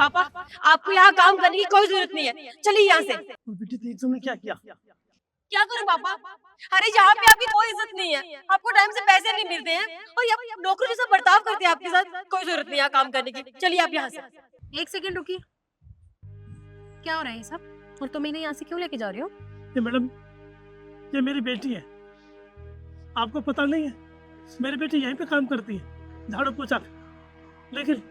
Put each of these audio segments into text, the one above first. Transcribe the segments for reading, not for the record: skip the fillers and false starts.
पापा, आपको यहाँ काम करने की कोई जरूरत नहीं है, चलिए यहाँ से। बेटी देख तुमने क्या किया? क्या करूँ पापा? अरे यहाँ पे आपकी कोई इज्जत नहीं है, आपको टाइम से पैसे नहीं मिलते हैं और ये नौकरों जैसा बर्ताव करते हैं आपके साथ। कोई जरूरत नहीं है काम करने की, चलिए आप यहाँ से। एक सेकंड रुकिए, क्या हो रहा है ये सब? और तुम इन्हें यहाँ से क्यों लेके जा रहे हो? ये मैडम, ये मेरी बेटी है, आपको पता नहीं है? मेरी बेटी यहीं पे काम करती है, झाड़ू पोछा, लेकिन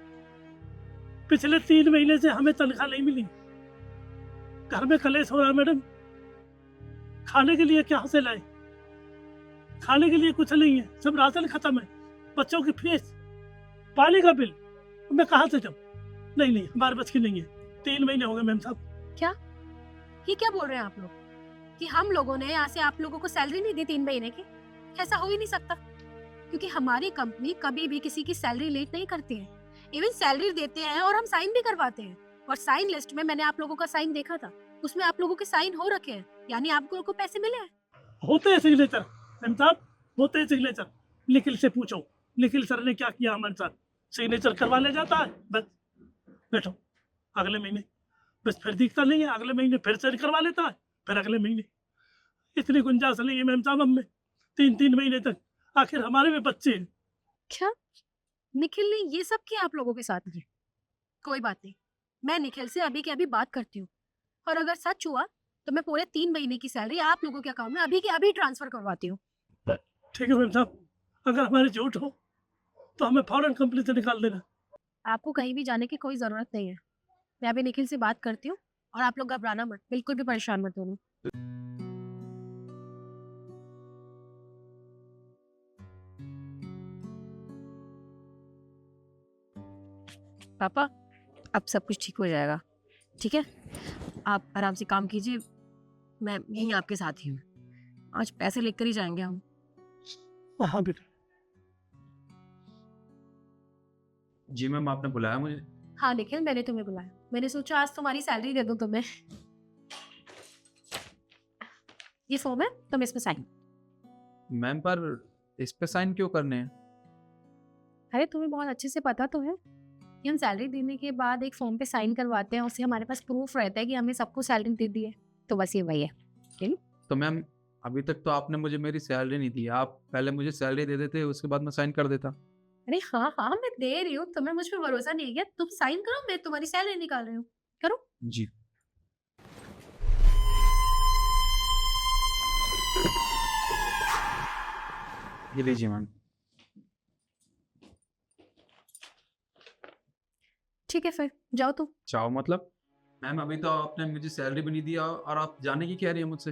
पिछले 3 महीने से हमें तनख्वाह नहीं मिली। घर में कलेश हो रहा है मैडम। खाने के लिए क्या से लाए? खाने के लिए कुछ नहीं है, सब राशन खत्म है, बच्चों की फीस, पानी का बिल, मैं कहाँ से दूं? नहीं, हमारे बस की नहीं है। 3 महीने हो गए मैम साहब। ये क्या बोल रहे हैं आप लोग कि हम लोगों ने यहाँ से आप लोगों को सैलरी नहीं दी 3 महीने की? ऐसा हो ही नहीं सकता, क्योंकि हमारी कंपनी कभी भी किसी की सैलरी लेट नहीं करती है। इवन सैलरी देते हैं और हम साइन भी करवाते हैं। और साइन लिस्ट में मैंने आप लोगों का साइन देखा था, उसमें आप लोगों के साइन हो रखे हैं, यानी आप लोगों को पैसे मिले हैं। होते हैं सिग्नेचर मैम साहब, होते हैं सिग्नेचर। निखिल से पूछो, निखिल सर ने क्या किया हमारे साथ। सिग्नेचर करवा ले जाता है, बस बैठो, अगले महीने बस फिर दिखता नहीं है, अगले महीने फिर से करवा लेता है, फिर अगले महीने। इतनी गुंजाइश नहीं है मैम साहब हम में, 3 महीने तक। आखिर हमारे भी बच्चे हैं। क्या निखिल ने ये सब किया आप लोगों के साथ? कोई बात नहीं, मैं निखिल से अभी के अभी बात करती हूँ, और अगर सच हुआ तो मैं पूरे 3 महीने की सैलरी आप लोगों के अकाउंट में अभी के अभी ट्रांसफर करवाती हूँ। ठीक है मैम साहब, अगर हमारी झूठ हो तो हमें फौरन कंपनी से निकाल देना। आपको कहीं भी जाने की कोई जरूरत नहीं है, मैं अभी निखिल से बात करती हूँ। और आप लोग घबराना मत, बिल्कुल भी परेशान मत होना। पापा, अब सब कुछ ठीक हो जाएगा, ठीक है? आप आराम से काम कीजिए, मैं यहीं आपके साथ ही हूँ। आज पैसे लेकर ही जाएंगे हम। हाँ बेटा। जी मैम, आपने बुलाया मुझे? हाँ निखिल, मैंने तुम्हें बुलाया, मैंने सोचा आज तुम्हारी सैलरी दे दूं तुम्हें। ये फॉर्म है, तुम इसमें साइन। मैम पर इस पे साइन क्यों करने हैं? अरे तुम्हें बहुत अच्छे से पता तो है कि हम सैलरी देने के बाद एक फॉर्म पे साइन करवाते हैं, उससे हमारे पास प्रूफ रहता है कि हमने सबको सैलरी दे दी है। तो बस ये वही है। तो मैम, अभी तक तो आपने मुझे मेरी सैलरी नहीं दी। आप पहले मुझे सैलरी दे देते, उसके बाद मैं साइन कर देता। अरे हाँ, मैं दे रही हूँ, तुम्हें मुझ पर भरोसा नहीं है क्या? तुम साइन करो, मैं तुम्हारी सैलरी निकाल रही हूँ, करो। जी। ये लीजिए मैम। ठीक है फिर जाओ तुम। चाहो मतलब? मैम अभी तो आपने मुझे सैलरी भी नहीं दिया और आप जाने की कह रही है मुझसे।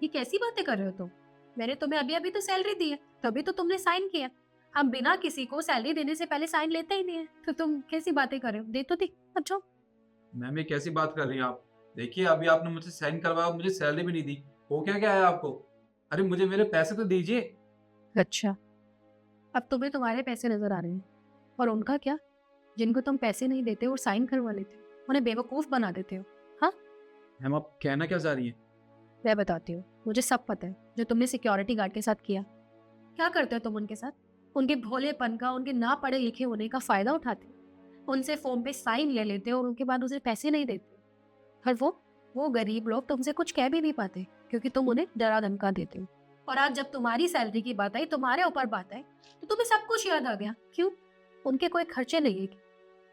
ये कैसी बातें कर रहे हो तुम? मैंने तुम्हें अभी अभी तो सैलरी दी है, तभी तो तुमने साइन किया। हम बिना किसी को सैलरी देने से पहले साइन लेते ही नहीं है, तो तुम कैसी बातें कर रहे हो? दे तो दी, अब जाओ। मैम ये कैसी बात कर रही हैं आप? देखिए, अभी आपने मुझसे साइन करवाया, मुझे सैलरी भी नहीं दी। हो क्या है आपको? अरे मुझे मेरे पैसे तो दीजिए। अच्छा, अब तुम्हें तुम्हारे पैसे नजर आ रहे हैं, और उनका क्या? जिनको तुम पैसे नहीं देते और साइन करवा लेते हो, उन्हें बेवकूफ बना देते हो। हाँ, मैम आप कहना क्या चाह रही हैं? मैं बताती हूँ, मुझे सब पता है जो तुमने सिक्योरिटी गार्ड के साथ किया। क्या करते हो तुम उनके साथ? उनके भोलेपन का, उनके ना पढ़े लिखे होने का फायदा उठाते हो, उनसे फॉर्म पे साइन ले लेते हो और उनके बाद उसे पैसे नहीं देते। और वो गरीब लोग तुमसे कुछ कह भी नहीं पाते, क्योंकि तुम उन्हें डरा धमका देते हो। और आज जब तुम्हारी सैलरी की बात आई, तुम्हारे ऊपर बात आई, तो तुम्हें सब कुछ याद आ गया। क्यों? उनके कोई खर्चे नहीं है।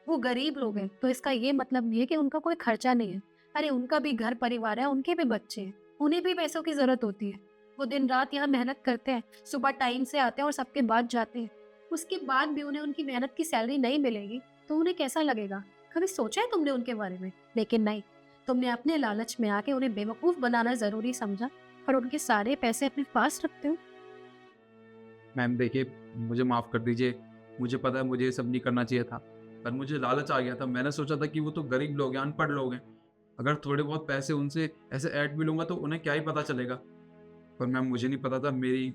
वो गरीब लोग हैं, तो इसका ये मतलब नहीं है कि उनका कोई खर्चा नहीं है। अरे उनका भी घर परिवार है, उनके भी बच्चे हैं, उन्हें भी पैसों की जरूरत होती है। वो दिन रात यहाँ मेहनत करते हैं, सुबह टाइम से आते हैं और सबके बाद जाते हैं। उसके बाद भी उन्हें उनकी मेहनत की सैलरी नहीं मिलेगी तो उन्हें कैसा लगेगा? कभी सोचा है तुमने उनके बारे में? लेकिन नहीं, तुमने अपने लालच में आके उन्हें बेवकूफ बनाना जरूरी समझा और उनके सारे पैसे अपने पास रखते हो। मैम देखिए, मुझे माफ़ कर दीजिए। मुझे पता है मुझे ये सब नहीं करना चाहिए था, पर मुझे लालच आ गया था। मैंने सोचा था कि वो तो गरीब लोग हैं, अनपढ़ लोग हैं, अगर थोड़े बहुत पैसे उनसे ऐसे ऐड भी लूँगा तो उन्हें क्या ही पता चलेगा। पर मैम मुझे नहीं पता था मेरी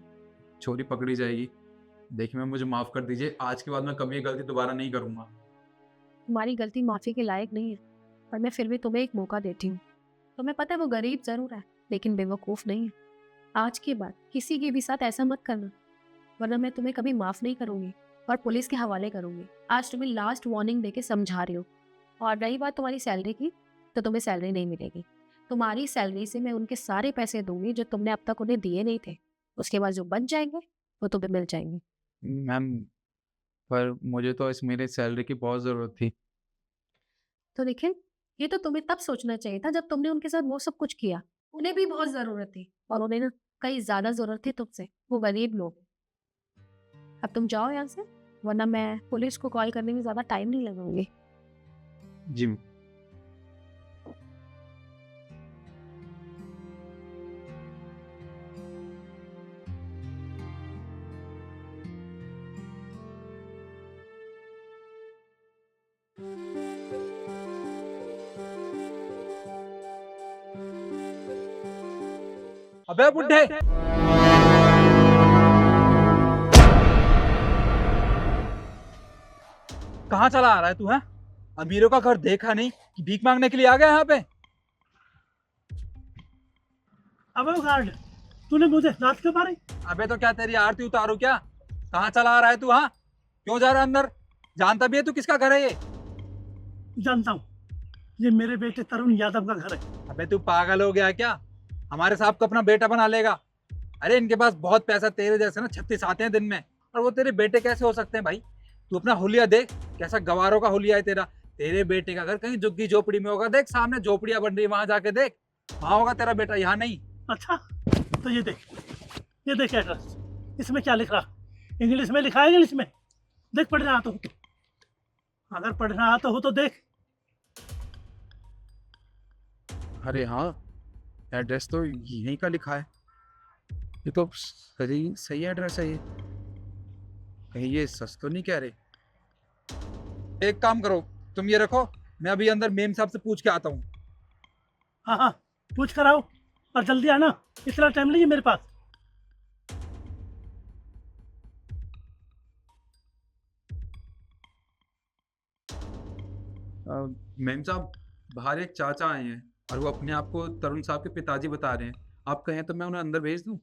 छोरी पकड़ी जाएगी। देखिए मैम, मुझे माफ़ कर दीजिए। आज के बाद मैं कभी ये गलती दोबारा नहीं करूँगा। तुम्हारी गलती माफी के लायक नहीं है, पर मैं फिर भी तुम्हें एक मौका देती हूँ। तुम्हें पता है वो गरीब जरूर है, लेकिन बेवकूफ नहीं है। आज के बाद किसी के भी साथ ऐसा मत करना, वरना मैं तुम्हें कभी माफ नहीं करूंगी और पुलिस के हवाले करूंगी। आज तुम्हें लास्ट वार्निंग देके समझा रही हूँ, और रही बात तुम्हारी सैलरी की, तो तुम्हें सैलरी नहीं मिलेगी। तुम्हारी सैलरी से मैं उनके सारे पैसे दूंगी जो तुमने अब तक उन्हें दिए नहीं थे। उसके बाद जो बच जाएंगे वो तुम्हें मिल जाएंगे। मैम पर मुझे तो इस मेरे सैलरी की बहुत ज़रूरत थी। तो निखिल, ये तो तुम्हें तब सोचना चाहिए था जब तुमने उनके साथ वो सब कुछ किया। उन्हें भी बहुत जरूरत थी, और उन्हें ना कहीं ज्यादा जरूरत थी तुमसे। वो गरीब लोग। अब तुम जाओ यहाँ से, वरना मैं पुलिस को कॉल करने में ज्यादा टाइम नहीं लगाऊंगी। जी अबे बुड्ढे, कहाँ चला आ रहा है तू? है अमीरों का घर देखा नहीं कि भीख मांगने के लिए आ गया यहाँ पे? अब वो गार्ड, तूने मुझे लात क्यों मारी? अबे तो क्या तेरी आरती उतारू क्या? कहाँ चला आ रहा है तू? हाँ, क्यों जा रहा है अंदर? जानता भी है तू किसका घर है ये? जानता हूँ, ये मेरे बेटे तरुण यादव का घर है। अबे तू पागल हो गया क्या? हमारे साहब को अपना बेटा बना लेगा? अरे इनके पास बहुत पैसा, तेरे जैसे ना 36 आते हैं दिन में, और वो तेरे बेटे कैसे हो सकते हैं भाई? तू अपना हुलिया देख, कैसा गवारों का हुलिया है तेरा। तेरे बेटे का घर कहीं झुग्गी झोपड़ी में होगा। देख सामने झोपड़ियां बन रही है, वहां जाके देख, वहां होगा तेरा बेटा, यहाँ नहीं। अच्छा, तो ये देख एड्रेस। इसमें क्या लिख रहा? इंग्लिश में लिखा है, इंग्लिश में देख, पढ़ना आता हो। अगर पढ़ना आता हो तो देख। अरे हाँ, एड्रेस तो यहीं का लिखा है। ये तो सही सही एड्रेस है ये। कहीं ये सच तो नहीं कह रहे? एक काम करो, तुम ये रखो, मैं अभी अंदर मेम साहब से पूछ के आता हूँ। हाँ हाँ, पूछ कर आओ, और जल्दी आना, इतना टाइम नहीं है मेरे पास। मैम साहब, बाहर एक चाचा आए हैं और वो अपने आप को तरुण साहब के पिताजी बता रहे हैं। आप कहें तो मैं उन्हें अंदर भेज दूं?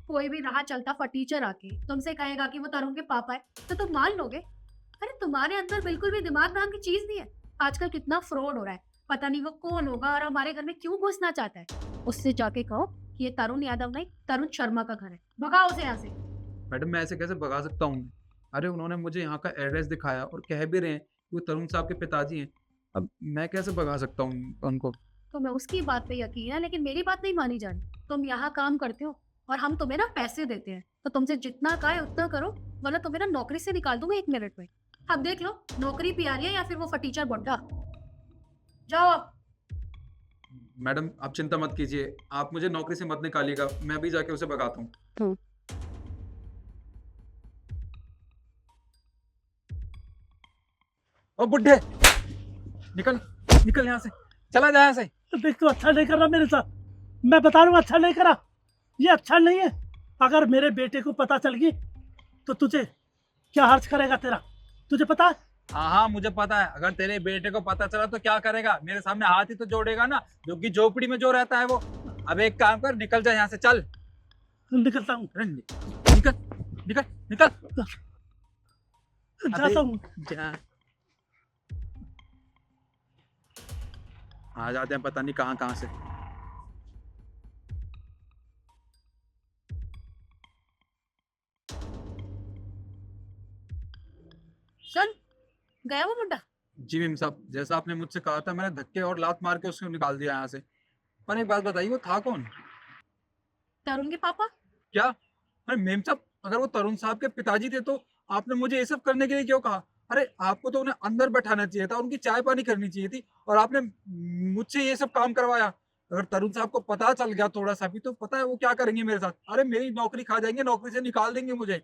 कोई भी राह चलता फटीचर आके तुमसे कहेगा कि वो तरुण के पापा है, तो तुम मान लोगे? अरे तुम्हारे अंदर बिल्कुल भी दिमाग नाम की चीज नहीं है। आजकल कितना फ्रॉड हो रहा है, पता नहीं वो कौन होगा और हमारे घर में क्यों घुसना चाहता है। उससे जाके कहो कि ये तरुण यादव नहीं, तरुण शर्मा का घर है। भगाओ उसे यहाँ से। मैडम मैं ऐसे कैसे भगा सकता हूँ? अरे उन्होंने मुझे यहाँ का एड्रेस दिखाया और कह भी रहे हैं कि वो तरुण साहब के पिताजी हैं। अब मैं कैसे भगा सकता हूँ उनको? तो मैं उसकी बात पे यकीन है, लेकिन मेरी बात नहीं मानी जानी। तुम यहाँ काम करते हो और हम तुम्हें ना पैसे देते हैं, तो तुमसे जितना कहा है उतना करो, वरना तुम्हें ना नौकरी से निकाल दूंगा 1 मिनट में। अब देख लो, नौकरी प्यारी है या फिर वो फटीचर बुड्ढा। जाओ अब। मैडम आप चिंता मत कीजिए, आप मुझे नौकरी से मत निकालिएगा, मैं अभी जाके उसे भगाता हूँ। ओ बुड्ढे, निकल निकल यहाँ से, चला जा यहाँ से। देख, तू अच्छा नहीं कर रहा मेरे साथ, मैं बता रहा हूँ, अच्छा नहीं करा। ये अच्छा नहीं है। अगर मेरे बेटे को पता चल गई तो तुझे क्या हर्ज करेगा तेरा, तुझे पता है? हाँ हाँ मुझे पता है, अगर तेरे बेटे को पता चला तो क्या करेगा? मेरे सामने हाथ ही तो जोड़ेगा ना, जो कि झोपड़ी में जो रहता है वो। अब एक काम कर, निकल जा यहाँ से, चल। निकलता हूँ, अरे निकल निकल निकल। जाता हूँ। जा। आ जाते हैं पता नहीं कहाँ कहाँ से। चल, गया वो मुंडा? जी मैम साहब, जैसा आपने मुझसे कहा था, मैंने धक्के और लात मार के उसको निकाल दिया यहाँ से। पर एक बात बताइए, वो था कौन? तरुण के पापा। क्या? अरे मेम साहब, अगर वो तरुण साहब के पिताजी थे तो आपने मुझे ये सब करने के लिए क्यों कहा? अरे आपको तो उन्हें अंदर बैठाना चाहिए था, उनकी चाय पानी करनी चाहिए थी, और आपने मुझसे ये सब काम करवाया। अगर तरुण साहब को पता चल गया थोड़ा सा भी, तो पता है वो क्या करेंगे मेरे साथ? अरे मेरी नौकरी खा जाएंगे, नौकरी से निकाल देंगे मुझे।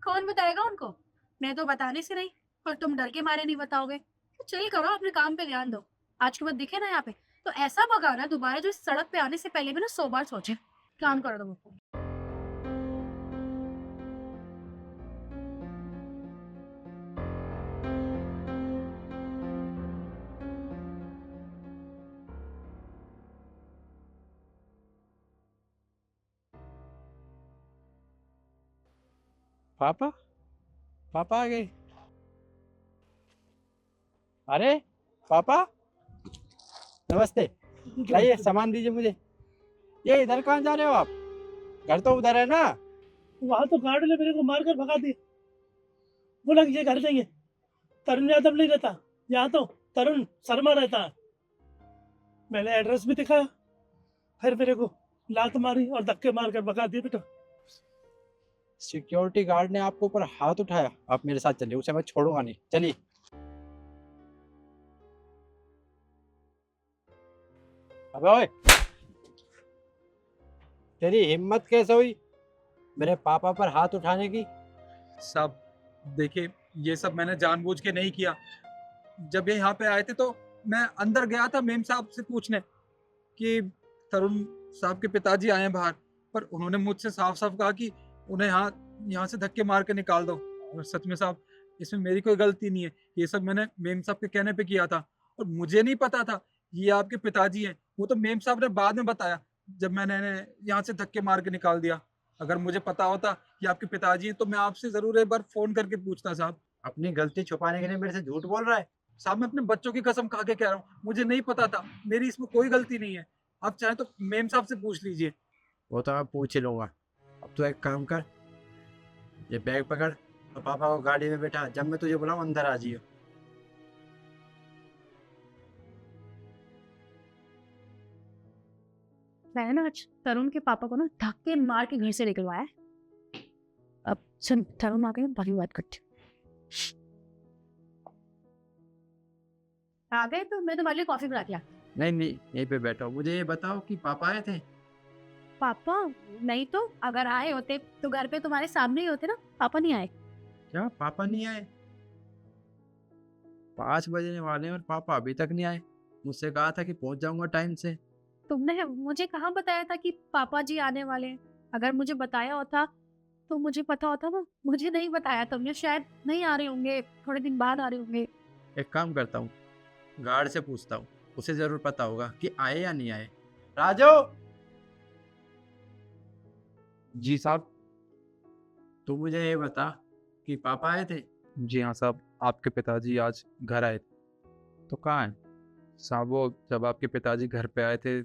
कौन बताएगा उनको? मैं तो बताने से नहीं, और तुम डर के मारे नहीं बताओगे। तो चल करो, अपने काम पे ध्यान दो। आज के बाद दिखे ना यहाँ पे तो ऐसा भगाना दोबारा जो इस सड़क पे आने से पहले भी ना 100 बार सोचे। काम कर दो। पापा, पापा आ गए। अरे पापा, नमस्ते। लाइए सामान दीजिए मुझे। ये इधर कहाँ जा रहे हो आप? घर तो उधर है ना? वहाँ तो गार्ड ने मेरे को मार कर भगा दिया, बोला कि ये घर नहीं है, तरुण यादव नहीं रहता, यहाँ तो तरुण शर्मा रहता है। मैंने एड्रेस भी दिखाया, फिर मेरे को लात मारी और धक्के मार कर भगा दिया बेटा। सिक्योरिटी गार्ड ने आपके ऊपर हाथ उठाया? आप मेरे साथ चलिए, उसे मैं छोड़ूंगा नहीं। चलिए। अबे ओए, तेरी हिम्मत कैसे हुई मेरे पापा पर हाथ उठाने की? साहब देखिए, ये सब मैंने जानबूझ के नहीं किया। जब ये यहाँ पे आए थे तो मैं अंदर गया था मेम साहब से पूछने कि तरुण साहब के पिताजी आए हैं बाहर, पर उन्होंने मुझसे साफ साफ कहा कि उन्हें यहाँ से धक्के मार के निकाल दो। और सच में साहब, इसमें मेरी कोई गलती नहीं है, ये सब मैंने मेम साहब के कहने पे किया था। और मुझे नहीं पता था ये आपके पिताजी हैं, वो तो मेम साहब ने बाद में बताया जब मैंने इन्हें यहाँ से धक्के मार के निकाल दिया। अगर मुझे पता होता कि आपके पिताजी हैं तो मैं आपसे जरूर एक बार फोन करके पूछता साहब। अपनी गलती छुपाने के लिए मेरे से झूठ बोल रहा है? साहब मैं अपने बच्चों की कसम खा के कह रहा हूँ, मुझे नहीं पता था, मेरी इसमें कोई गलती नहीं है। आप चाहें तो मेम साहब से पूछ लीजिए। वो तो मैं पूछ ही लूंगा। अब तू एक काम कर, ये बैग पकड़ और पापा को गाड़ी में बैठा, जब मैं तुझे बुलाऊं अंदर आ जाइयो। मैंने ना आज तरुण के पापा को ना धक्के मार के घर से निकलवाया है। अब सुन, तरुण आ गए, बाकी बात करते हैं। आ गए तो मैं तुम्हारे लिए कॉफी बना दिया। नहीं नहीं, यहीं पे बैठो। मुझे ये बताओ कि पापा आए थे? पापा नहीं तो अगर आए होते तो घर पे तुम्हारे सामने ही होते ना। पापा नहीं आए। क्या पापा नहीं आए? 5 बजने वाले हैं और पापा अभी तक नहीं आए। मुझसे कहा था कि पहुंच जाऊंगा टाइम से। तुमने मुझे कहाँ बताया था कि पापा जी आने वाले हैं? अगर मुझे बताया होता तो मुझे पता होता ना। मुझे नहीं बताया तुमने, शायद नहीं आ रहे होंगे, थोड़े दिन बाद आ रहे होंगे। एक काम करता हूँ, गार्ड से पूछता हूँ, उसे जरूर पता होगा कि आए या नहीं आए। राजू! जी साहब। तू मुझे ये बता कि पापा आए थे? जी हाँ साहब, आपके पिताजी आज घर आए थे। तो कहाँ है? साहब वो जब आपके पिताजी घर पे आए थे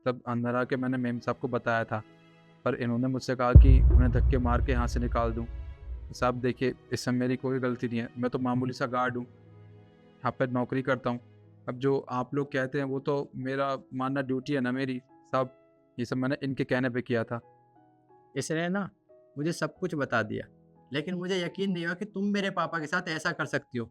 तब अंदर आके मैंने मेम साहब को बताया था, पर इन्होंने मुझसे कहा कि उन्हें धक्के मार के यहाँ से निकाल दूँ। साहब देखिए, इसमें मेरी कोई गलती नहीं है, मैं तो मामूली सा गार्ड हूँ, यहाँ पर नौकरी करता हूँ। अब जो आप लोग कहते हैं वो तो मेरा मानना ड्यूटी है ना मेरी। साहब ये सब मैंने इनके कहने पे किया था। इसने ना मुझे सब कुछ बता दिया, लेकिन मुझे यकीन नहीं हुआ कि तुम मेरे पापा के साथ ऐसा कर सकती हो।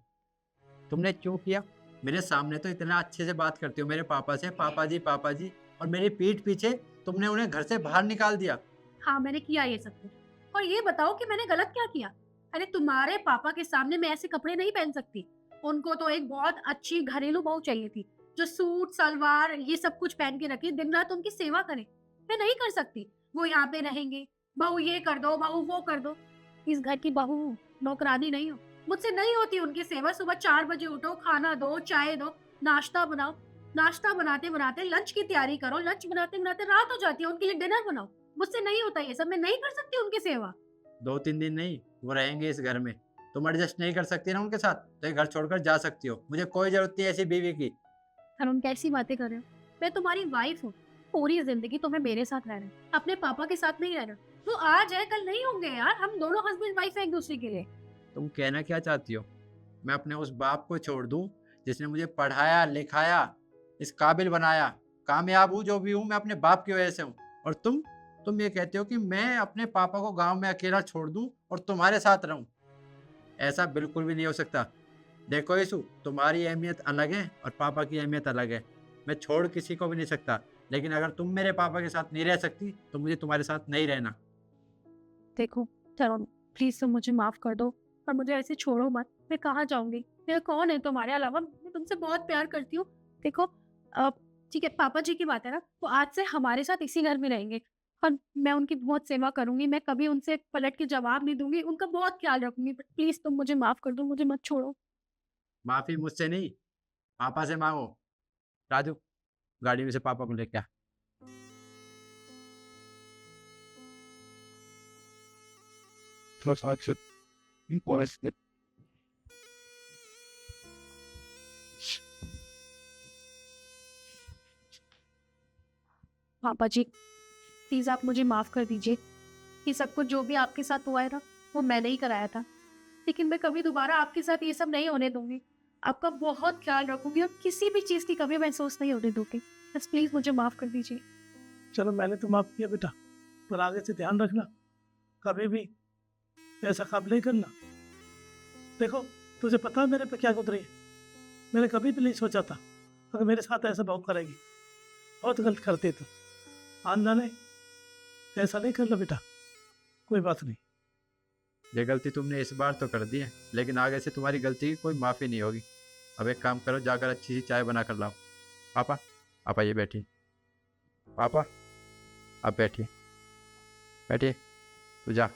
तुमने क्यों किया? मेरे सामने तो इतना अच्छे से बात करती हो मेरे पापा से, पापा जी, और मेरी पीठ पीछे तुमने उन्हें घर से बाहर निकाल दिया। हाँ, मैंने किया ये सब कुछ। और ये बताओ कि मैंने गलत क्या किया? अरे तुम्हारे पापा के सामने मैं ऐसे कपड़े नहीं पहन सकती। उनको तो एक बहुत अच्छी घरेलू बहू चाहिए थी, जो सूट सलवार ये सब कुछ पहन के रखे, दिन रात उनकी सेवा करे। मैं नहीं कर सकती। वो यहाँ पे रहेंगे, बहू ये कर दो, बहू वो कर दो। इस घर की बहू हूँ, नौकरानी नहीं हूँ। मुझसे नहीं होती उनकी सेवा। सुबह 4 बजे उठो, खाना दो, चाय दो, नाश्ता बनाओ, नाश्ता बनाते बनाते लंच की तैयारी करो, लंच बनाते बनाते रात हो जाती है, उनके लिए डिनर बनाओ। मुझसे नहीं होता ये सब। मैं नहीं कर सकती उनकी सेवा। 2-3 दिन नहीं, वो रहेंगे इस घर में। तुम एडजस्ट नहीं कर सकती ना उनके साथ, तो ये घर छोड़कर जा सकती हो। मुझे कोई जरूरत नहीं ऐसी बीवी की। हम कैसी बातें कर रहे हो? मैं तुम्हारी वाइफ हूँ। पूरी जिंदगी तुम्हें मेरे साथ रहना है, अपने पापा के साथ नहीं रहना। वो आज है कल नहीं होंगे यार। हम दोनों हस्बैंड वाइफ है एक दूसरे के लिए। तुम कहना क्या चाहती हो? मैं अपने उस बाप को छोड़ दूं जिसने मुझे पढ़ाया लिखाया, इस काबिल बनाया? कामयाब हूँ जो भी हूँ, मैं अपने बाप की वजह से हूँ। और तुम ये कहते हो कि मैं अपने पापा को गांव में अकेला छोड़ दूं और तुम्हारे साथ रहूं? ऐसा बिल्कुल भी नहीं हो सकता। देखो यीशु, तुम्हारी अहमियत अलग है और पापा की अहमियत अलग है। मैं छोड़ किसी को भी नहीं सकता, लेकिन अगर तुम मेरे पापा के साथ नहीं रह सकती तो मुझे तुम्हारे साथ नहीं रहना। देखो तरुण, प्लीज तुम मुझे माफ कर दो और मुझे ऐसे छोड़ो मत। मैं कहाँ जाऊंगी? मेरा कौन है तुम्हारे अलावा? मैं तुमसे बहुत प्यार करती हूँ। देखो अब ठीक है, पापा जी की बात है ना, तो आज से हमारे साथ इसी घर में रहेंगे और मैं उनकी बहुत सेवा करूंगी। मैं कभी उनसे पलट के जवाब नहीं दूंगी, उनका बहुत ख्याल रखूंगी। प्लीज तुम मुझे माफ कर दो, मुझे मत छोड़ो। माफी मुझसे नहीं, पापा से मांगो। राजू, गाड़ी में से पापा को लेके आ। पापा जी, प्लीज़ आप मुझे माफ़ कर दीजिए। ये सब कुछ जो भी आपके साथ हुआ है ना, वो मैंने ही कराया था। लेकिन मैं कभी दोबारा आपके साथ ये सब नहीं होने दूंगी। आपका बहुत ख्याल रखूंगी और किसी भी चीज़ की कमी महसूस नहीं होने दूंगी। बस प्लीज़ मुझे माफ़ कर दीजिए। चलो मैंने तो माफ़ किया बेटा, पर आगे से ध्यान रखना, कभी भी ऐसा काम नहीं करना। देखो तुझे पता है मेरे पे क्या गुजरी है। मैंने कभी भी नहीं सोचा था अगर मेरे साथ ऐसा बहू करेगी। बहुत गलत करते तो आंदा ने ऐसा नहीं करना बेटा, कोई बात नहीं। ये गलती तुमने इस बार तो कर दी है, लेकिन आगे से तुम्हारी गलती की कोई माफ़ी नहीं होगी। अब एक काम करो, जाकर अच्छी सी चाय बना कर लाओ। पापा, आप आइए, बैठिए। पापा, आप बैठिए, बैठिए, तू जा।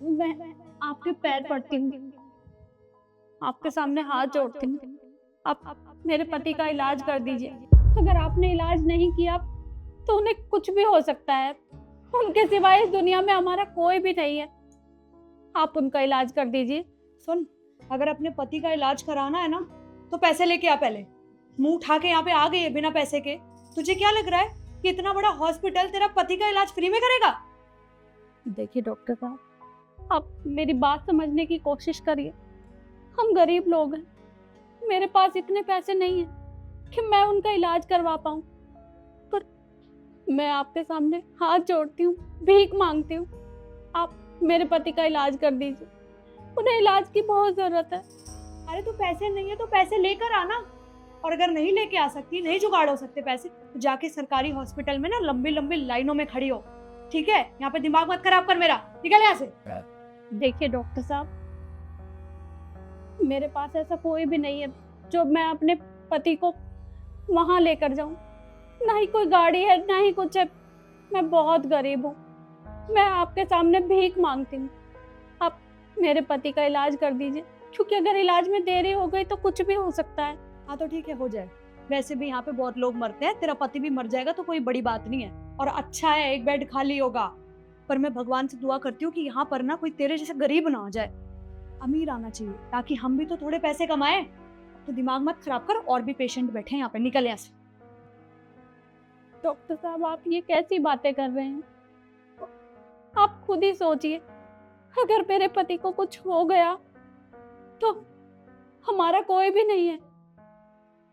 मैं आपके पैर पड़ती हूँ, आपके सामने हाथ जोड़ती हूँ। आप मेरे पति का इलाज कर दीजिए। अगर आपने इलाज नहीं किया तो उन्हें कुछ भी हो सकता है। उनके सिवाय इस दुनिया में हमारा कोई भी नहीं है। आप उनका इलाज कर दीजिए। सुन, अगर अपने पति का इलाज कराना है ना तो पैसे लेके आ। पहले मुंह उठा के यहाँ पे आ गई है बिना पैसे के। तुझे क्या लग रहा है कि इतना बड़ा हॉस्पिटल तेरा पति का इलाज फ्री में करेगा? देखिए डॉक्टर साहब, आप मेरी बात समझने की कोशिश करिए। हम गरीब लोग हैं, मेरे पास इतने पैसे नहीं हैं कि मैं उनका इलाज करवा पाऊँ। पर मैं आपके सामने हाथ जोड़ती हूँ, भीख मांगती हूँ, आप मेरे पति का इलाज कर दीजिए। उन्हें इलाज की बहुत ज़रूरत है। अरे तो पैसे नहीं है तो पैसे लेकर आना। और अगर नहीं लेके आ सकती, नहीं जुगाड़ हो सकते पैसे, तो जाके सरकारी हॉस्पिटल में ना लंबी लंबी लाइनों में खड़ी हो। ठीक है, यहाँ पे दिमाग मत खराब कर मेरा। निकल यहाँ से। देखिए डॉक्टर साहब, मेरे पास ऐसा कोई भी नहीं है जो मैं अपने पति को वहां लेकर जाऊं। ना ही कोई गाड़ी है, ना ही कुछ है। मैं बहुत गरीब हूँ। मैं आपके सामने भीख मांगती हूँ। आप मेरे पति का इलाज कर दीजिए, क्योंकि अगर इलाज में देरी हो गई तो कुछ भी हो सकता है। हाँ तो ठीक है, हो जाए। वैसे भी यहाँ पे बहुत लोग मरते हैं, तेरा पति भी मर जाएगा तो कोई बड़ी बात नहीं है। और अच्छा है एक बेड खाली होगा। पर मैं भगवान से दुआ करती हूँ कि यहाँ पर ना कोई तेरे जैसे गरीब ना आ जाए, अमीर आना चाहिए, ताकि हम भी तो थोड़े पैसे कमाएं। तो दिमाग मत खराब कर, और भी पेशेंट बैठे हैं यहाँ पे। निकल यहाँ से। डॉक्टर साहब, आप ये कैसी बातें कर रहे हैं? आप खुद ही सोचिए, अगर मेरे पति को कुछ हो गया तो हमारा कोई भी नहीं है।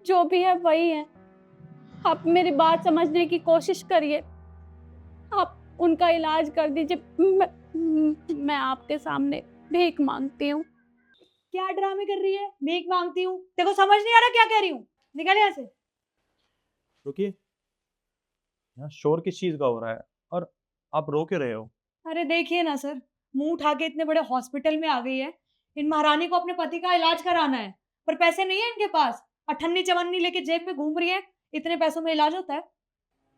जो भी है वही है। आप मेरी बात समझने की कोशिश करिए। आप उनका इलाज कर दीजिए। मैं आपके सामने भीख मांगती हूँ। क्या ड्रामे कर रही है? भीख मांगती हूँ? देखो समझ नहीं आ रहा क्या कह रही हूँ। निकल यहाँ से। रुकिए, यहाँ शोर किस चीज का हो रहा है और आप रो क्यों रहे हो? अरे देखिए ना सर, मुंह उठा के इतने बड़े हॉस्पिटल में आ गई है। इन महारानी को अपने पति का इलाज कराना है, पर पैसे नहीं है इनके पास। अठन्नी चवन्नी लेके जेब में घूम रही है। इतने पैसों में इलाज होता है?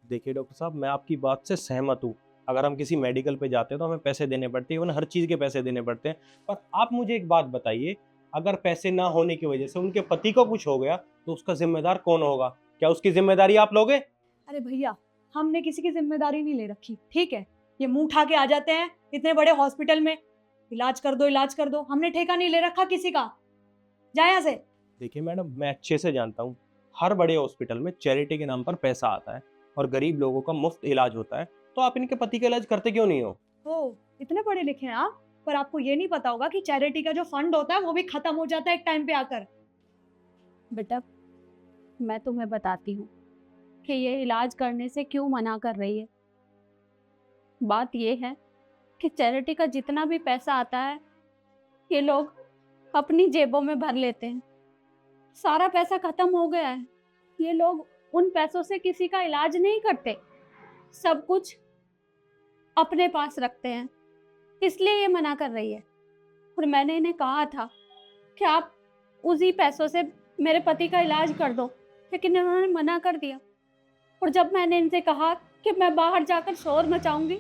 देखिए डॉक्टर साहब, मैं आपकी बात से सहमत हूँ। अगर हम किसी मेडिकल पे जाते हैं तो हमें पैसे देने पड़ते हैं, हर चीज़ के पैसे देने पड़ते हैं। पर आप मुझे एक बात बताइए, अगर पैसे ना होने की वजह से उनके पति को कुछ हो गया तो उसका जिम्मेदार कौन होगा? क्या उसकी जिम्मेदारी आप लोगे? अरे भैया, हमने किसी की जिम्मेदारी नहीं ले रखी, ठीक है? ये मुंह उठा के आ जाते हैं इतने बड़े हॉस्पिटल में, इलाज कर दो इलाज कर दो। हमने ठेका नहीं ले रखा किसी का। जाए यहाँ से। देखिए मैडम, मैं अच्छे से जानता हूँ, हर बड़े हॉस्पिटल में चैरिटी के नाम पर पैसा आता है और गरीब लोगों का मुफ्त इलाज होता है। तो आप इनके पति का इलाज करते क्यों नहीं हो? ओ, इतने पढ़े लिखे हैं आप, पर आपको ये नहीं पता होगा कि चैरिटी का जो फंड होता है वो भी खत्म हो जाता है एक टाइम पे आकर। बेटा, मैं तुम्हें बताती हूँ कि ये इलाज करने से क्यों मना कर रही है। बात ये है कि चैरिटी का जितना भी पैसा आता है ये लोग अपनी जेबों में भर लेते हैं। सारा पैसा खत्म हो गया है। ये लोग उन पैसों से किसी का इलाज नहीं करते, सब कुछ अपने पास रखते हैं, इसलिए ये मना कर रही है। और मैंने इन्हें कहा था कि आप उसी पैसों से मेरे पति का इलाज कर दो, लेकिन इन्होंने मना कर दिया। और जब मैंने इनसे कहा कि मैं बाहर जाकर शोर मचाऊंगी,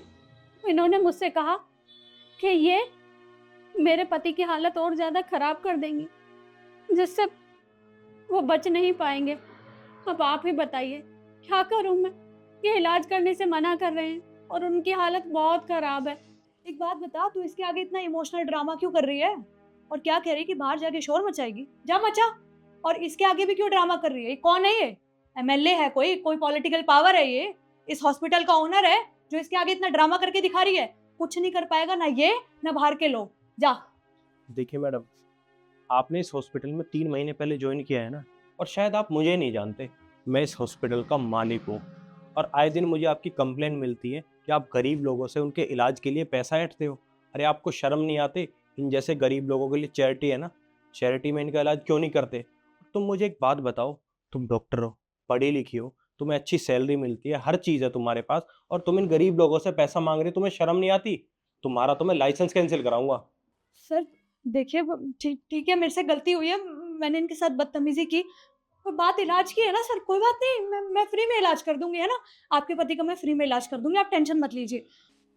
इन्होंने मुझसे कहा कि ये मेरे पति की हालत और ज़्यादा ख़राब कर देंगी, जिससे वो बच नहीं पाएंगे। अब आप ही बताइए क्या करूं मैं? ये इलाज करने से मना कर रहे हैं। और उनकी हालत बहुत खराब है। एक बात बता, तू इसके आगे इतना इमोशनल ड्रामा क्यों कर रही है? और क्या कह रही है कि बाहर जाके शोर मचाएगी? जा मचा। और इसके आगे भी क्यों ड्रामा कर रही है? ये कौन है? ये एमएलए है? कोई पॉलिटिकल पावर है? ये इस हॉस्पिटल का ओनर है जो इसके आगे इतना ड्रामा करके दिखा रही है? कुछ नहीं कर पाएगा, ना ये ना बाहर के लोग। जा। देखिए मैडम, आपने इस हॉस्पिटल में 3 महीने पहले ज्वाइन किया है ना, और शायद आप मुझे नहीं जानते। मैं इस हॉस्पिटल का मालिक हूँ और आए दिन मुझे आपकी कंप्लेन मिलती है कि आप गरीब लोगों से उनके इलाज के लिए पैसा ऐंठते हो। अरे आपको शर्म नहीं आती? इन जैसे गरीब लोगों के लिए चैरिटी है ना, चैरिटी में इनका इलाज क्यों नहीं करते? तुम मुझे एक बात बताओ, तुम डॉक्टर हो, पढ़ी लिखी हो, तुम्हें अच्छी सैलरी मिलती है, हर चीज़ है तुम्हारे पास, और तुम इन गरीब लोगों से पैसा मांग रहे हो, तुम्हें शर्म नहीं आती? तुम्हारा तो मैं लाइसेंस कैंसिल कराऊंगा। सर देखिए, ठीक है, मेरे से गलती हुई है, मैंने इनके साथ बदतमीजी की। पर बात इलाज की है ना सर, कोई बात नहीं, मैं फ्री में इलाज कर दूंगी, है ना? आपके पति का मैं फ्री में इलाज कर दूंगी, आप टेंशन मत लीजिए।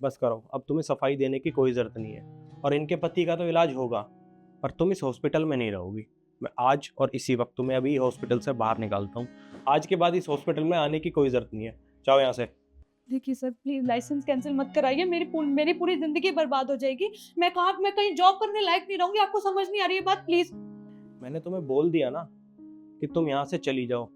बस करो, अब तुम्हें सफाई देने की कोई ज़रूरत नहीं है, और इनके पति का तो इलाज होगा, पर तुम इस हॉस्पिटल में नहीं रहोगी। मैं आज और इसी वक्त तुम्हें अभी हॉस्पिटल से बाहर निकालता हूँ। आज के बाद इस हॉस्पिटल में आने की कोई ज़रूरत नहीं है। जाओ यहाँ से। देखिए सर, प्लीज लाइसेंस कैंसिल मत कराइए, मेरी पूरी जिंदगी बर्बाद हो जाएगी। मैं कहीं जॉब करने लायक नहीं रहूंगी। आपको समझ नहीं आ रही है बात? प्लीज। मैंने तुम्हें बोल दिया ना कि तुम यहाँ से चली जाओ,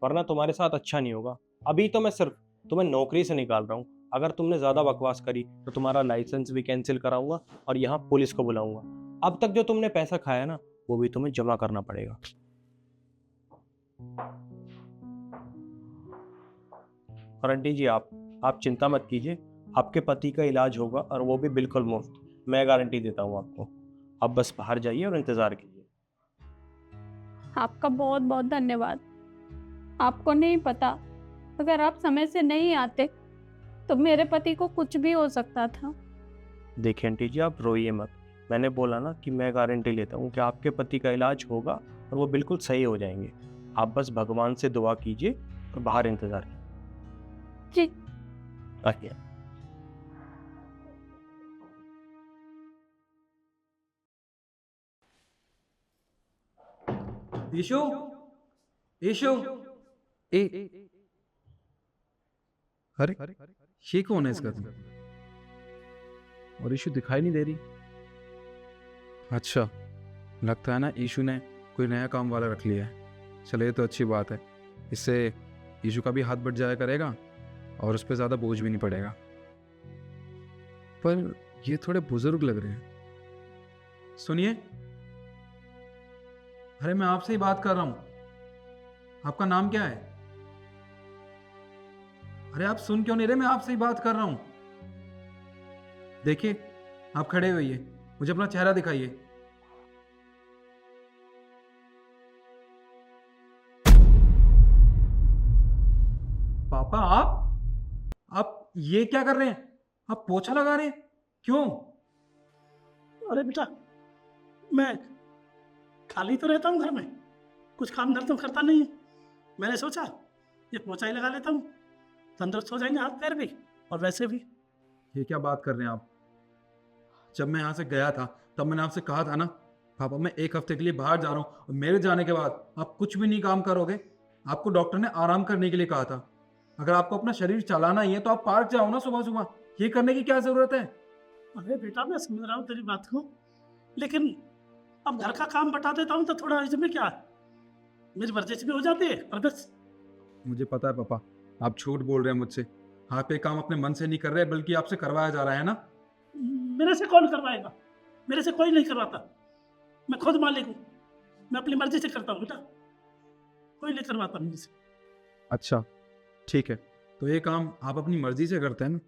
वरना तुम्हारे साथ अच्छा नहीं होगा। अभी तो मैं सिर्फ तुम्हें नौकरी से निकाल रहा हूँ। अगर तुमने ज़्यादा बकवास करी तो तुम्हारा लाइसेंस भी कैंसिल कराऊंगा और यहाँ पुलिस को बुलाऊंगा। अब तक जो तुमने पैसा खाया ना, वो भी तुम्हें जमा करना पड़ेगा। और आंटी जी, आप चिंता मत कीजिए, आपके पति का इलाज होगा और वो भी बिल्कुल मुफ्त। मैं गारंटी देता हूँ आपको। आप बस बाहर जाइए और इंतज़ार कीजिए। आपका बहुत बहुत धन्यवाद। आपको नहीं पता, अगर आप समय से नहीं आते तो मेरे पति को कुछ भी हो सकता था। देखिए आंटी जी, आप रोइए मत। मैंने बोला ना कि मैं गारंटी लेता हूँ कि आपके पति का इलाज होगा और वो बिल्कुल सही हो जाएंगे। आप बस भगवान से दुआ कीजिए और बाहर इंतज़ार कीजिए। जी। आइए। ईशु, ईशु, अरे ये कौन है इसका? और ईशु दिखाई नहीं दे रही। अच्छा, लगता है ना ईशु ने कोई नया काम वाला रख लिया है। चलो ये तो अच्छी बात है, इससे ईशु का भी हाथ बढ़ जाया करेगा और उस पर ज़्यादा बोझ भी नहीं पड़ेगा। पर ये थोड़े बुजुर्ग लग रहे हैं। सुनिए, अरे मैं आपसे ही बात कर रहा हूं। आपका नाम क्या है? अरे आप सुन क्यों नहीं रहे? मैं आपसे ही बात कर रहा हूं। देखिए, आप खड़े होइए, मुझे अपना चेहरा दिखाइए। पापा, आप ये क्या कर रहे हैं? आप पोछा लगा रहे हैं? क्यों? अरे बेटा, मैं खाली तो रहता हूँ घर में, कुछ काम धर तो करता नहीं है। मैंने सोचा ये पोछा ही लगा लेता हूँ, तंदुरुस्त हो जाएंगे हाथ पैर भी, और वैसे भी। ये क्या बात कर रहे हैं आप? जब मैं यहाँ से गया था तब मैंने आपसे कहा था ना, पापा मैं 1 हफ्ते के लिए बाहर जा रहा हूँ, और मेरे जाने के बाद आप कुछ भी नहीं काम करोगे। आपको डॉक्टर ने आराम करने के लिए कहा था। अगर आपको अपना शरीर चलाना ही है तो आप पार्क जाओ ना सुबह सुबह। ये करने की क्या जरूरत है? अरे बेटा, मैं समझ रहा हूँ तेरी बात को, लेकिन अब घर का काम बता देता हूँ तो थोड़ा इसमें क्या है, मेरी वर्जिश भी हो जाती है। और बस मुझे पता है पापा, आप झूठ बोल रहे हैं मुझसे। आप ये काम अपने मन से नहीं कर रहे, बल्कि आपसे करवाया जा रहा है ना। मेरे से कौन करवाएगा? मेरे से कोई नहीं करवाता, मैं खुद मालिक हूँ, मैं अपनी मर्जी से करता हूँ बेटा, कोई नहीं करवाता मेरे से। अच्छा ठीक है, तो ये काम आप अपनी मर्जी से करते हैं ना,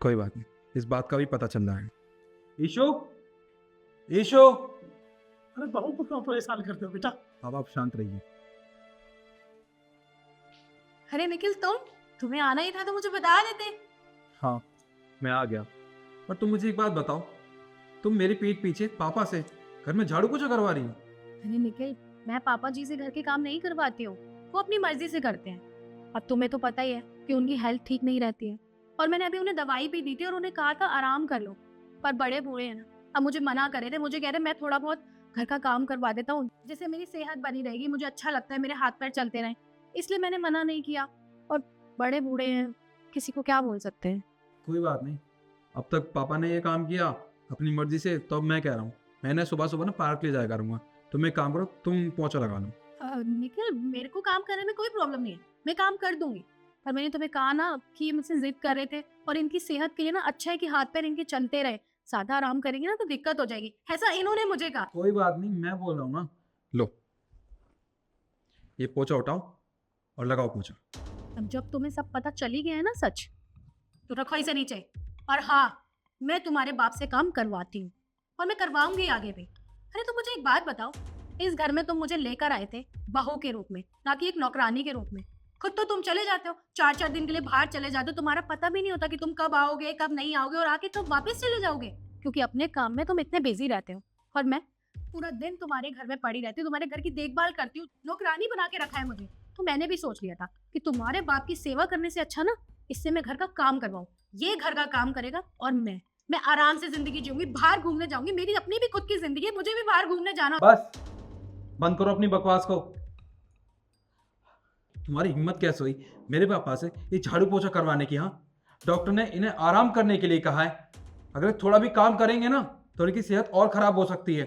कोई बात नहीं, इस बात का भी पता चल रहा है। ईशु, ईशु। अरे बहू को क्यों परेशान करते हो बेटा? अब आप शांत रहिए। अरे निखिल, तुम्हें आना ही था तो मुझे बता देते। हाँ, मैं आ गया। पर तुम मुझे एक बात बताओ, तुम मेरी पीठ पीछे पापा से घर में झाड़ू पोछा करवा रही हो? अरे निखिल, मैं पापा जी से घर के काम नहीं करवाती हूँ, वो अपनी मर्जी से करते हैं। अब तुम्हें तो पता ही है कि उनकी हेल्थ ठीक नहीं रहती है, और मैंने अभी उन्हें दवाई भी दी थी और उन्हें कहा था आराम कर लो, पर बड़े बूढ़े हैं ना, अब मुझे मना करे थे। मुझे कह रहे मैं थोड़ा बहुत घर का काम करवा देता हूँ, जिससे मेरी सेहत बनी रहेगी, मुझे अच्छा लगता है मेरे हाथ पैर चलते रहें, इसलिए मैंने मना नहीं किया। और बड़े बूढ़े हैं, किसी को क्या बोल सकते हैं। कोई बात नहीं, अब तक पापा ने ये काम किया अपनी मर्जी से, तो अब मैं कह रहा हूँ मैंने सुबह सुबह ना पार्क ले जाया करूँगा। तुम एक काम करो, तुम पोछा लगा लो। निखिल, मेरे को काम करने में कोई प्रॉब्लम नहीं है, मैं काम कर दूंगी। पर मैंने तुम्हें कहा ना कि ये मुझसे जिद कर रहे थे, और इनकी सेहत के लिए ना अच्छा है कि हाथ पैर इनके चलते रहे। ज्यादा आराम करेंगे ना तो दिक्कत हो जाएगी, ऐसा इन्होंने मुझे कहा। कोई बात नहीं, मैं बोल रहा हूँ ना। लो, ये पोछा उठाओ और लगाओ पोछा। अब जब तुम्हें सब पता चल ही गया है ना सच, तो रखो इसे नीचे। और हाँ, मैं तुम्हारे बाप से काम करवाती हूँ, और मैं करवाऊंगी आगे भी। अरे तो मुझे एक बात बताओ, इस घर में तुम मुझे लेकर आए थे बहू के रूप में, ना कि एक नौकरानी के रूप में। खुद तो तुम चले जाते हो, 4-4 दिन के लिए बाहर चले जाते हो, तुम्हारा पता भी नहीं होता कि तुम कब आओगे कब नहीं आओगे, और आके कब वापस चले जाओगे, क्योंकि अपने काम में तुम इतने बिजी रहते हो। और मैं पूरा दिन तुम्हारे घर में पड़ी रहती हूँ, तुम्हारे घर की देखभाल करती हूँ, नौकरानी बना के रखा है मुझे। तो मैंने भी सोच लिया था कि तुम्हारे बाप की सेवा करने से अच्छा ना इससे मैं घर का काम करवाऊँ। ये घर का काम करेगा और मैं आराम से जिंदगी जीऊंगी, बाहर घूमने जाऊंगी। मेरी अपनी भी खुद की जिंदगी है, मुझे भी बाहर घूमने जाना। बस बंद करो अपनी बकवास को। तुम्हारी हिम्मत कैसे हुई मेरे पापा से ये झाड़ू पोछा करवाने की? हाँ, डॉक्टर ने इन्हें आराम करने के लिए कहा है। अगर थोड़ा भी काम करेंगे ना तो इनकी सेहत और खराब हो सकती है।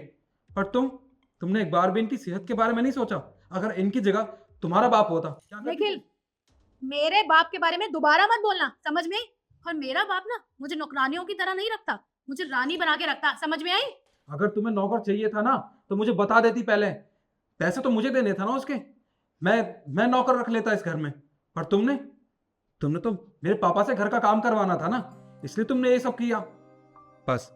पर तुमने एक बार भी इनकी सेहत के बारे में नहीं सोचा? अगर इनकी जगह तुम्हारा बाप होता क्या करती? निखिल, मेरे बाप के बारे में दोबारा मत बोलना, समझ में आई? और मेरा बाप ना मुझे नौकरानियों की तरह नहीं रखता, मुझे रानी बना के रखता, समझ में आई? अगर तुम्हें नौकर चाहिए था ना तो मुझे बता देती पहले। पैसे तो मुझे देने था ना उसके, मैं नौकर रख लेता इस घर में। पर तुमने तो मेरे पापा से घर का काम करवाना था ना, इसलिए तुमने ये सब किया। बस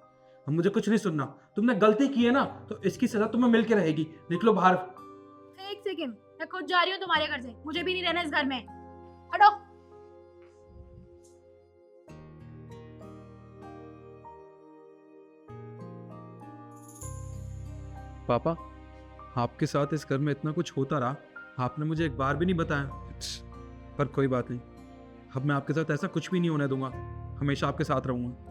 अब मुझे कुछ नहीं सुनना। तुमने गलती की है ना तो इसकी सजा तुम्हें मिल के रहेगी। निकलो बाहर। एक सेकंड, मैं खुद जा रही हूँ तुम्हारे घर से, मुझे भी नहीं रहना इस घर में, हटो। पापा, आपके साथ इस घर में इतना कुछ होता रहा, आपने मुझे एक बार भी नहीं बताया। पर कोई बात नहीं, अब मैं आपके साथ ऐसा कुछ भी नहीं होने दूंगा, हमेशा आपके साथ रहूंगा।